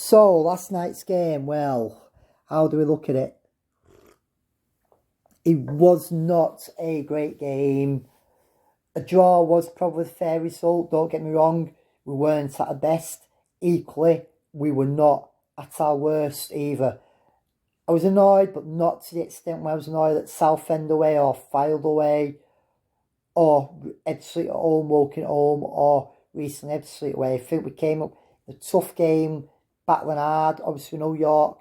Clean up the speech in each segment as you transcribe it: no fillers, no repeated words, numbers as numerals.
So, last night's game, well, how do we look at it? It was not a great game. A draw was probably a fair result, don't get me wrong. We weren't at our best. Equally, we were not at our worst either. I was annoyed, but not to the extent where I was annoyed at Southend away or Fylde away or Ebbsfleet at home, Woking at home or recently Ebbsfleet away. I think we came up a tough game, battling hard. Obviously, we know York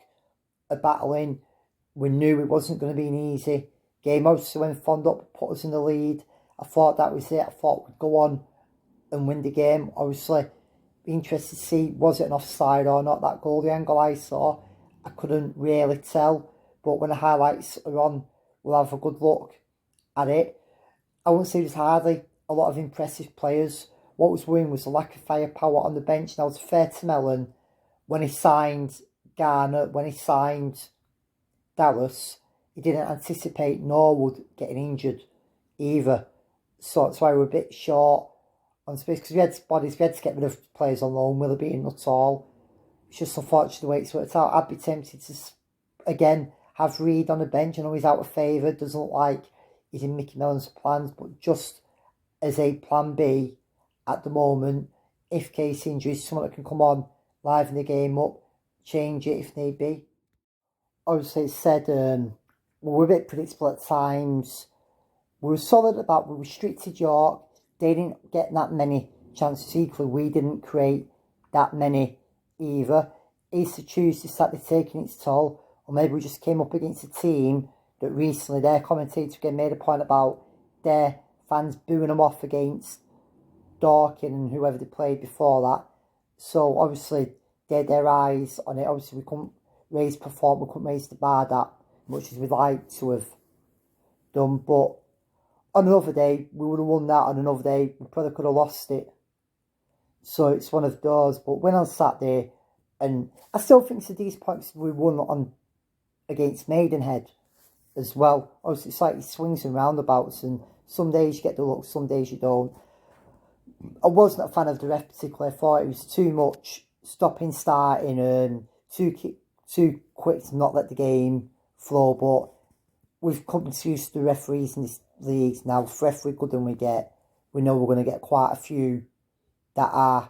are battling. We knew it wasn't going to be an easy game. Obviously, when Fond up put us in the lead, I thought that was it. I thought we'd go on and win the game. Obviously, be interested to see was it an offside or not. That goal, the angle I saw, I couldn't really tell. But when the highlights are on, we'll have a good look at it. I wouldn't say there's hardly a lot of impressive players. What was worrying was the lack of firepower on the bench. Now, it's fair to Mellon, when he signed Garner, when he signed Dallas, he didn't anticipate Norwood getting injured either. So that's why we're a bit short on space, because we had bodies, we had to get rid of players on loan, Willoughby and Nuttall. It's just unfortunate the way it's worked out. I'd be tempted to, again, have Reid on the bench. I know he's out of favour, doesn't look like he's in Mickey Mellon's plans, but just as a plan B at the moment, if case injuries, someone that can come on, liven the game up, change it if need be. Obviously, it said we were a bit predictable at times. We were solid about, we restricted York. They didn't get that many chances equally. We didn't create that many either. Easter Tuesday started taking its toll, or maybe we just came up against a team that recently their commentator again made a point about their fans booing them off against Dorking and whoever they played before that. So obviously they had their eyes on it. Obviously we couldn't raise the bar that much as we'd like to have done. But on another day, we would have won that. On another day, we probably could have lost it. So it's one of those. But when on Saturday, and I still think it's a decent point because we won on against Maidenhead as well. Obviously, it's like it swings and roundabouts, and some days you get the look, some days you don't. I wasn't a fan of the ref particularly. I thought it was too much stopping, starting, and too quick to not let the game flow. But we've come to use the referees in this league now. For every good one we get, we know we're going to get quite a few that are,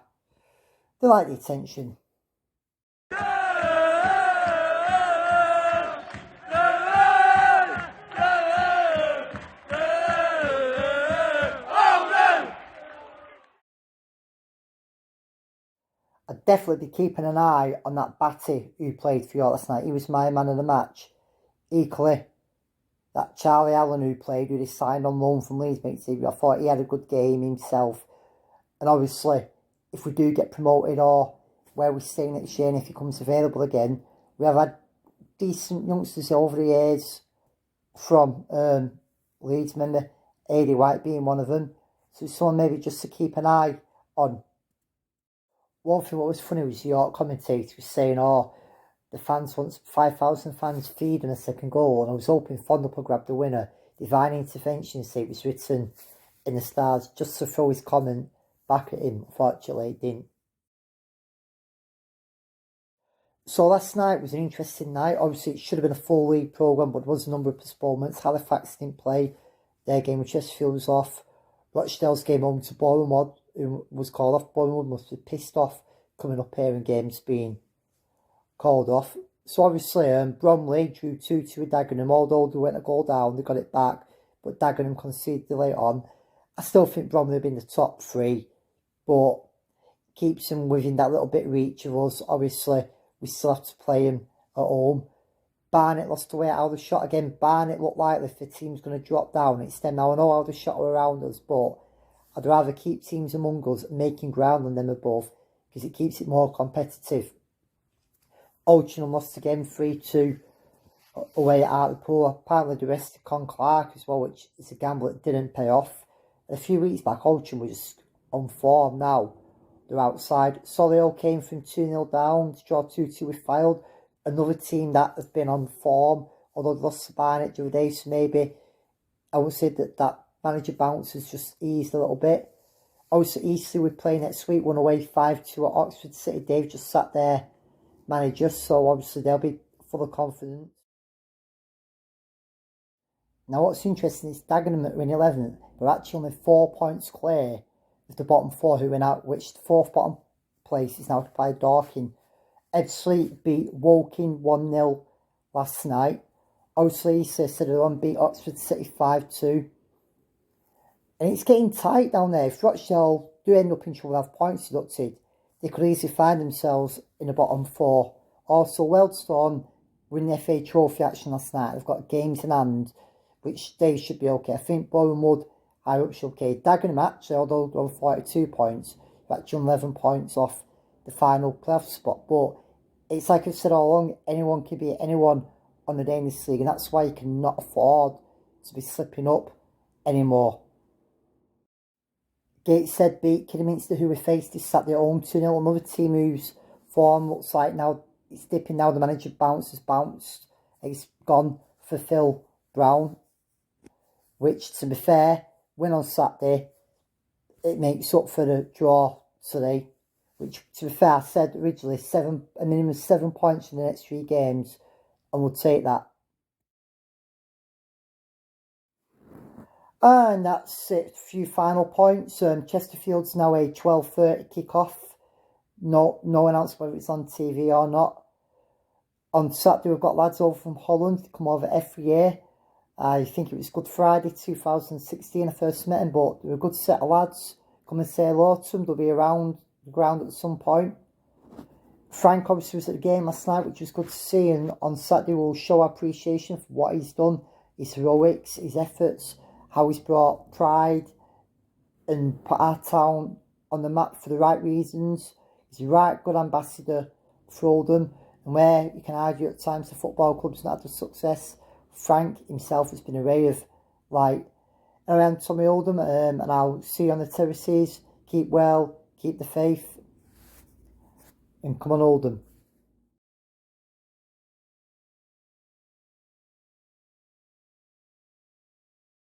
they like the attention. I'd definitely be keeping an eye on that Batty who played for York last night. He was my man of the match. Equally, that Charlie Allen who played, who they signed on loan from Leeds, makes TV. I thought he had a good game himself. And obviously, if we do get promoted or where we stay next year, and if he comes available again, we have had decent youngsters over the years from Leeds. Remember, A.D. White being one of them. So someone maybe just to keep an eye on. One thing what was funny was the York commentator was saying, oh, the fans want 5,000 fans feeding a second goal, and I was hoping Fondle would grab the winner. Divine intervention, say it was written in the stars, just to throw his comment back at him. Unfortunately, it didn't. So last night was an interesting night. Obviously, it should have been a full league programme, but there was a number of postponements. Halifax didn't play their game with Chesterfield was off. Rochdale's game home to Bournemouth, who was called off. Bournemouth must be pissed off coming up here and games being called off. So obviously, Bromley drew 2-2 with Dagenham. Although they went a goal down, they got it back, but Dagenham conceded late on. I still think Bromley have been the top three, but keeps them within that little bit reach of us. Obviously, we still have to play them at home. Barnet lost away at Aldershot again. Barnet looked like if the team's going to drop down, it's them. Now I know Aldershot are around us, but I'd rather keep teams among us making ground than them above, because it keeps it more competitive. Oldham lost again 3-2 away at Hartlepool. Apparently they arrested Con Clark as well, which is a gamble that didn't pay off. A few weeks back, Oldham was on form. Now they're outside. Solihull came from 2-0 down to draw 2-2 with Fylde. Another team that has been on form, although they lost to Barnet the other day, so maybe I would say that manager bounce has just eased a little bit. Also, Eastleigh we're playing next week, won away 5-2 at Oxford City. Dave just sat there manager, so obviously they'll be full of confidence. Now, what's interesting is Dagenham that were in 11th, they're actually only 4 points clear of the bottom four who went out, which the fourth bottom place is now occupied by Dorking. Ebbsfleet beat Woking 1-0 last night. Obviously, City beat Oxford City 5-2. And it's getting tight down there. If Rochdale do end up in trouble and have points deducted, they could easily find themselves in the bottom four. Also, Wealdstone win the FA Trophy action last night. They've got games in hand, which they should be okay. I think Bournemouth higher up should be okay. Dagenham actually, although they're on 42 points, they're actually 11 points off the final playoff spot. But it's like I've said all along, anyone can beat anyone on the day in this league, and that's why you cannot afford to be slipping up anymore. Gateshead beat Kidderminster, who we faced this Saturday at home 2-0. Another team whose form looks like now it's dipping now. The manager has bounced. It's gone for Phil Brown, which, to be fair, win on Saturday, it makes up for the draw today. Which, to be fair, I said originally a minimum of 7 points in the next 3 games, and we'll take that. And that's it. A few final points. Chesterfield's now a 12:30 kick-off. No announcement whether it's on TV or not. On Saturday, we've got lads over from Holland. They come over every year. I think it was Good Friday 2016 I first met them, but they're a good set of lads. Come and say hello to them. They'll be around the ground at some point. Frank obviously was at the game last night, which was good to see, and on Saturday we'll show our appreciation for what he's done, his heroics, his efforts, how he's brought pride and put our town on the map for the right reasons. He's a right good ambassador for Oldham, and where you can argue at times the football club's not had the success, Frank himself has been a ray of light. Around Tommy Oldham, and I'll see you on the terraces. Keep well, keep the faith, and come on Oldham.